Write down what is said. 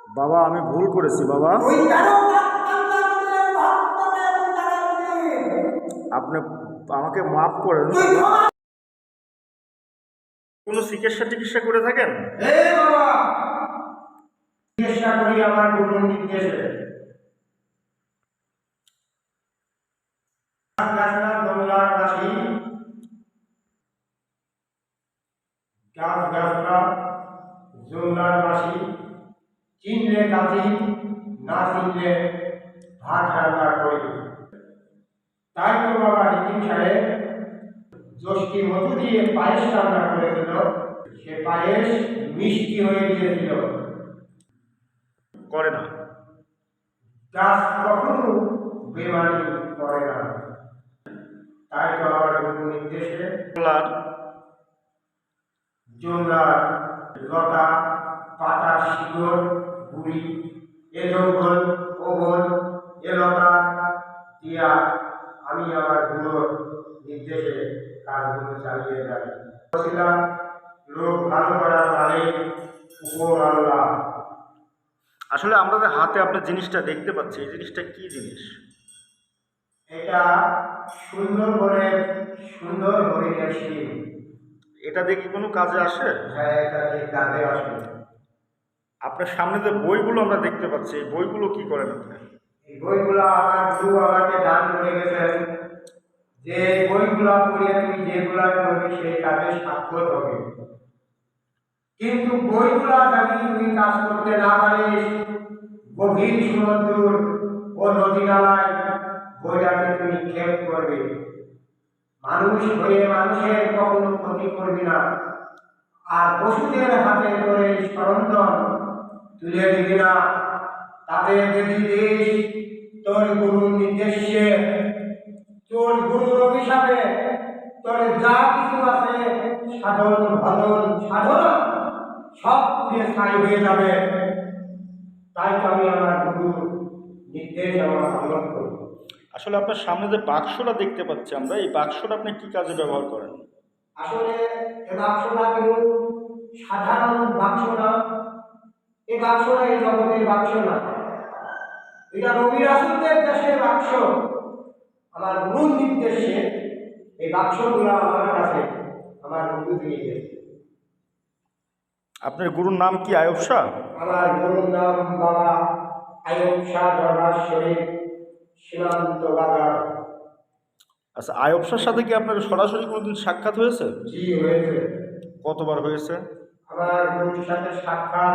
বাবা আমি ভুল করেছি বাবা। আপনি আমাকে মাফ করেন। কোনো চিকিৎসা করে থাকেন? চিকিৎসা করি আমার গুরুর নির্দেশে। চিনলে কাজী, না চিনলে ভাত রান্না করি। তাই তো বাবা হিকিম সাহেব যষ্টি মধু দিয়ে পায়েস রান্না করে দিল, সে পায়েস মিষ্টি হয়ে গিয়েছিল। করে না। গাছ কখনো বেমানি করে না। তাই তো আমার গুরু নির্দেশে জোমরার লতা পাতা শিকড় গুড়ি এ জঙ্গল ওগল এ লতা দিয়া আমি আমার গুরুর নির্দেশে কাজগুলো চালিয়ে যাই। লোক ভালো করার মালিক উপর আল্লাহ। আসলে আমাদের হাতে আপনার জিনিসটা দেখতে পাচ্ছি, এই জিনিসটা কি জিনিস? এটা সুন্দরবনের সুন্দর হরিণের শিং। এটা দিয়ে কি কোনো কাজে আসে? হ্যাঁ, এটা দিয়ে কাজে আসে। আপনার সামনে যে বইগুলো আমরা দেখতে পাচ্ছি, এই বইগুলো কি করেন আপনি? এই বইগুলো আমার গুরু আমাকে দান করে গেছেন, যে বইগুলো পড়ে তুই যেগুলা করবি সেই কাজে সার্থক হবে। কিন্তু বইগুলা যদি তুই কাজ করতে না পারিস, গভীর সমুদ্র ও নদী নালায় বইটাকে তুই নিক্ষেপ করবি। মানুষ হয়ে মানুষের কখনো ক্ষতি করবি না, আর পশুদের হাতে করে সরঞ্জাম তুলে দিবি না। তাতে যদি দেশ তোর গুরুর নির্দেশে, তোর গুরুর অভিশাপে তোর যা কিছু আছে সাধন ভজন সাধনা সব পুড়ে ছাই হয়ে যাবে। তাই তো আমি আমার গুরুর নির্দেশ আমার পালন করি। আসলে আপনার সামনে যে বাক্সটা দেখতে পাচ্ছি আমরা, এই বাক্সটা আপনি কি কাজে ব্যবহার করেন? আসলে এ বাক্সটা কিন্তু সাধারণ বাক্স না, এই বাক্সটা এই জগতের বাক্স না, এটা রবি রাসুলদের দেশের বাক্স। আমার গুরুর নির্দেশে এই বাক্সগুলো আমার কাছে আমার গুরু দিয়ে গেছে। আপনার গুরুর নাম কি আয়ুব শাহ? আমার গুরুর নাম বাবা আয়ুব শাহ দরবার শরীফ, সীমান্ত বাজার। আচ্ছা, আয়ুব শাহর সাথে কি আপনার সরাসরি কোনোদিন সাক্ষাৎ হয়েছে? জি হয়েছে। কতবার হয়েছে? আমার গুরুর সাথে সাক্ষাৎ